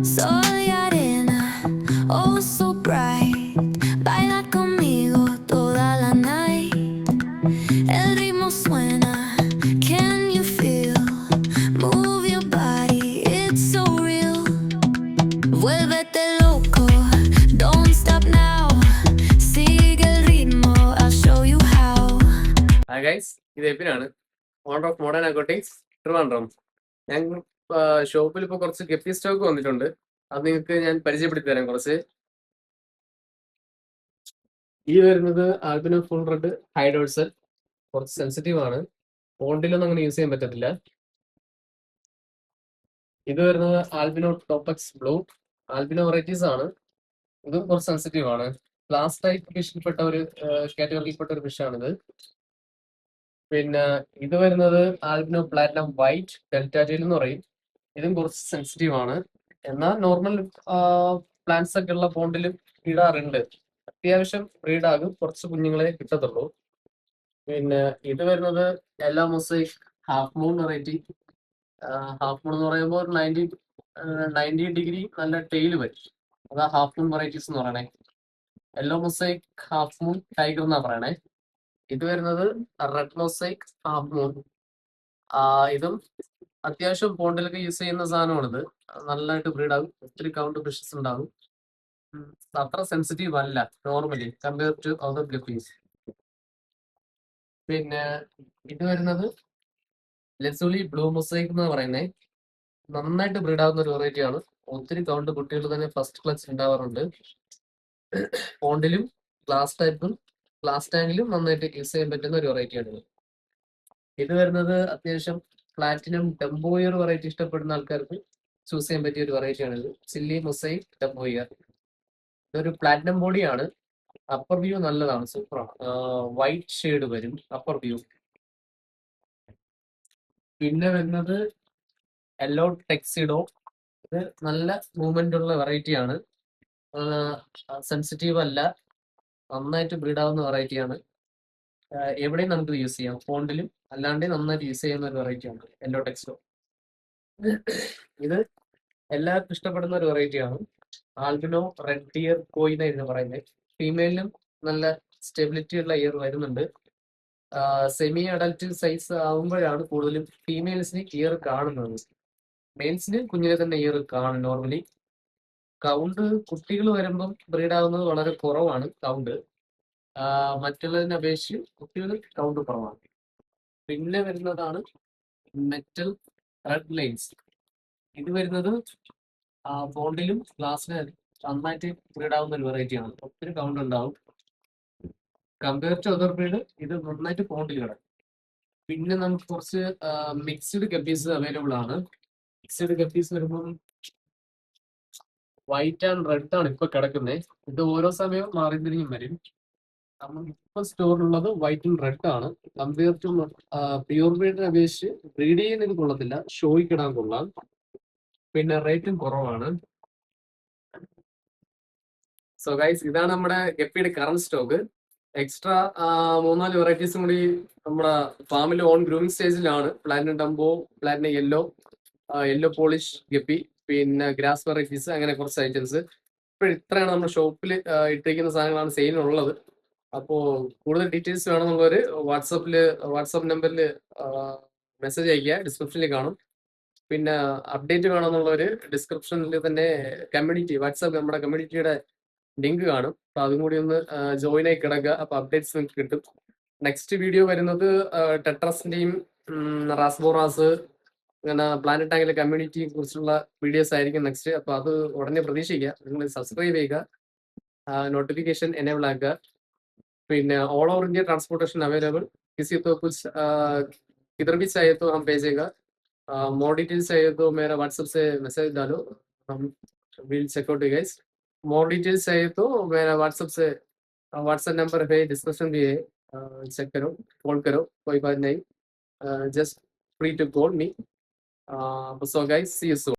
Sol y arena, oh so bright. Baila conmigo toda la night. El ritmo suena, can you feel? Move your body, it's so real. Vuélvete loco, don't stop now. Sigue el ritmo, I'll show you how. Hi guys, ഇത് എബിനാണ്, owner of modern അക്കോട്ടിക്സ് Trivandrum. ഞാൻ ഷോപ്പിൽ ഇപ്പോൾ കുറച്ച് guppy stock വന്നിട്ടുണ്ട്. അത് നിങ്ങൾക്ക് ഞാൻ പരിചയപ്പെടുത്തി തരാം. കുറച്ച് ഈ വരുന്നത് ആൽബിനോ ഫുൾ റെഡ് ഹൈഡോഴ്സൽ, കുറച്ച് സെൻസിറ്റീവ് ആണ്, ഫോണ്ടിലൊന്നും അങ്ങനെ യൂസ് ചെയ്യാൻ പറ്റത്തില്ല. ഇത് വരുന്നത് ആൽബിനോ ടോപ്പക്സ് ബ്ലൂ, ആൽബിനോ വെറൈറ്റീസ് ആണ്. ഇതും കുറച്ച് സെൻസിറ്റീവ് ആണ്. ഗ്ലാസ് ടൈപ്പ് ഫിഷിൽപ്പെട്ട ഒരു കാറ്റഗറിയിൽപ്പെട്ട ഒരു ഫിഷാണിത്. പിന്നെ ഇത് വരുന്നത് ആൽബിനോ പ്ലാറ്റിനം വൈറ്റ് ഡെൽറ്റാറ്റയിൽ എന്ന് പറയും. ഇതും കുറച്ച് സെൻസിറ്റീവ് ആണ്. എന്നാൽ നോർമൽ പ്ലാന്റ്സ് ഒക്കെ ഉള്ള പോണ്ടിലും ഇടാറുണ്ട്. അത്യാവശ്യം ബ്രീഡാകും, കുറച്ച് കുഞ്ഞുങ്ങളെ കിട്ടത്തുള്ളൂ. പിന്നെ ഇത് വരുന്നത് yellow mosaic half moon variety. Half moon എന്ന് പറയുമ്പോൾ 90 ഡിഗ്രി നല്ല ടെയിൽ വരും. അതാ ഹാഫ് മൂൺ വെറൈറ്റീസ് എന്ന് പറയണേ. Yellow mosaic half moon tiger എന്നാ പറയണേ. ഇത് വരുന്നത് റെഡ് മൊസൈക് ഹാഫ് മൂൺ. ഇതും അത്യാവശ്യം പോണ്ടിലൊക്കെ യൂസ് ചെയ്യുന്ന സാധനമാണിത്. നല്ലതായിട്ട് ബ്രീഡ് ആകും, ഒത്തിരി കൗണ്ട് ഫിഷസ് ഉണ്ടാകും. അത്ര സെൻസിറ്റീവ് അല്ല normally compare to other guppies. പിന്നെ ഇത് വരുന്നത് ലെസുലി ബ്ലൂ മൊസൈക്ക് എന്ന് പറയുന്നത് നന്നായിട്ട് ബ്രീഡ് ആകുന്ന ഒരു വെറൈറ്റി ആണ്. ഒത്തിരി കൗണ്ട് കുട്ടികൾ തന്നെ ഫസ്റ്റ് ക്ലച്ച് ഉണ്ടാവാറുണ്ട്. പോണ്ടിലും ഗ്ലാസ് ടൈപ്പും ഗ്ലാസ് ടാങ്കിലും നന്നായിട്ട് യൂസ് ചെയ്യാൻ പറ്റുന്ന ഒരു വെറൈറ്റി ആണ്. ഇത് വരുന്നത് അത്യാവശ്യം പ്ലാറ്റിനം ടെമ്പോയർ വെറൈറ്റി ഇഷ്ടപ്പെടുന്ന ആൾക്കാർക്ക് ചൂസ് ചെയ്യാൻ പറ്റിയ ഒരു വെറൈറ്റി ആണിത്. Chilli mosaic dumbo ear. ഇതൊരു പ്ലാറ്റിനം ബോഡിയാണ്. അപ്പർ വ്യൂ നല്ലതാണ്, സൂപ്പറാണ്. വൈറ്റ് ഷെയ്ഡ് വരും അപ്പർ വ്യൂ. പിന്നെ വരുന്നത് യെല്ലോ ടെക്സിഡോ. ഇത് നല്ല മൂവ്മെന്റ് ഉള്ള വെറൈറ്റി ആണ്. സെൻസിറ്റീവ് അല്ല, നന്നായിട്ട് ബ്രീഡ് ആവുന്ന വെറൈറ്റിയാണ്. എവിടെയും നമുക്ക് യൂസ് ചെയ്യാം, ഫോണ്ടിലും അല്ലാണ്ട് നന്നായിട്ട് യൂസ് ചെയ്യുന്ന ഒരു വെറൈറ്റിയാണ് യെല്ലോ ടെക്സ്റ്റോ. ഇത് എല്ലാവർക്കും ഇഷ്ടപ്പെടുന്ന ഒരു വെറൈറ്റിയാണ്. ആൽബിനോ റെഡ് ഇയർ കോയിന എന്ന് പറയുന്നത്. ഫീമെയിലും നല്ല സ്റ്റെബിലിറ്റി ഉള്ള ഇയർ വരുന്നുണ്ട്. സെമി അഡൽട്ട് സൈസ് ആകുമ്പോഴാണ് കൂടുതലും ഫീമെയിൽസിന് ഇയർ കാണുന്നത്. മെയിൽസിന് കുഞ്ഞിനെ തന്നെ ഇയർ കാണും നോർമലി. കൗണ്ട് കുട്ടികൾ വരുമ്പം ബ്രീഡ് ആകുന്നത് വളരെ കുറവാണ് കൗണ്ട്. മറ്റുള്ളതിനെ അപേക്ഷിച്ച് കുട്ടികൾ കൗണ്ട് കുറവാണ്. പിന്നെ വരുന്നതാണ് മെറ്റൽ റെഡ് ലൈൻസ്. ഇത് വരുന്നത് ബോണ്ടിലും ഗ്ലാസ്സിലും നന്നായിട്ട് ബ്രീഡ് ആവുന്ന ഒരു വെറൈറ്റിയാണ്. ഒത്തിരി കൗണ്ട് ഉണ്ടാവും. കമ്പയർ ടു അതർ ബ്രീഡ് ഇത് നന്നായിട്ട് ബോണ്ടിൽ കിടക്കും. പിന്നെ നമുക്ക് കുറച്ച് മിക്സ്ഡ് ഗപ്പീസ് അവൈലബിൾ ആണ്. മിക്സ്ഡ് ഗപ്പീസ് വരുമ്പം വൈറ്റ് ആൻഡ് റെഡ് ആണ് ഇപ്പൊ കിടക്കുന്നത്. ഇത് ഓരോ സമയവും മാറി തിരിഞ്ഞും വരും. ഇപ്പൊ സ്റ്റോറിലുള്ളത് വൈറ്റ് ആൻഡ് റെഡ് ആണ്. കമ്പയർ ടു പ്യൂർ ബ്രീഡിനെ അപേക്ഷിച്ച് ബ്രീഡ് ചെയ്യാൻ ഇത് കൊള്ളത്തില്ല, ഷോയ്ക്കിടാൻ കൊള്ളാം. പിന്നെ റേറ്റും കുറവാണ്. സോ ഗൈസ്, ഇതാണ് നമ്മുടെ ഗപ്പിയുടെ കറന്റ് സ്റ്റോക്ക്. എക്സ്ട്രാ 3-4 വെറൈറ്റീസും കൂടി നമ്മുടെ ഫാമിൽ ഓൺ ഗ്രൂമിംഗ് സ്റ്റേജിലാണ്. Platinum dumbo, platinum yellow polish guppy, പിന്നെ ഗ്രാസ് വെറൈറ്റീസ്, അങ്ങനെ കുറച്ച് ഐറ്റംസ്. ഇപ്പോൾ ഇത്രയാണ് നമ്മുടെ ഷോപ്പിൽ ഇട്ടിരിക്കുന്ന സാധനങ്ങളാണ് സെയിലിനുള്ളത്. അപ്പോൾ കൂടുതൽ ഡീറ്റെയിൽസ് വേണമെന്നുള്ളവർ വാട്സാപ്പ് നമ്പറിൽ മെസ്സേജ് അയക്കുക, ഡിസ്ക്രിപ്ഷനിൽ കാണും. പിന്നെ അപ്ഡേറ്റ് വേണമെന്നുള്ളവർ ഡിസ്ക്രിപ്ഷനിൽ തന്നെ വാട്സാപ്പ് നമ്മുടെ കമ്മ്യൂണിറ്റിയുടെ ലിങ്ക് കാണും. അപ്പോൾ അതും കൂടി ഒന്ന് ജോയിൻ ആയി കിടക്കുക. അപ്പോൾ അപ്ഡേറ്റ്സ് നിങ്ങൾക്ക് കിട്ടും. നെക്സ്റ്റ് വീഡിയോ വരുന്നത് ടെട്രസിൻ്റെയും റാസ്ബോറാസ്, അങ്ങനെ പ്ലാനറ്റ് ടാങ്കിലെ കമ്മ്യൂണിറ്റിയെ കുറിച്ചുള്ള വീഡിയോസ് ആയിരിക്കും നെക്സ്റ്റ്. അപ്പോൾ അത് ഉടനെ പ്രതീക്ഷിക്കുക. നിങ്ങൾ സബ്സ്ക്രൈബ് ചെയ്യുക, നോട്ടിഫിക്കേഷൻ എനേബിൾ ആക്കുക. പിന്നെ all over India transportation available. किसी को कुछ किधर भी चाहिए तो हम भेजेगा. मोर डिटेल्स चाहिए तो मेरा व्हाट्सएप से मैसेज डालो, हम will check out guys. More details चाहिए तो मेरा व्हाट्सएप नंबर है, डिस्क्रिप्शन भी है. चेक करो, कॉल करो, कोई बात नहीं. Just free to call me. So guys, see you soon.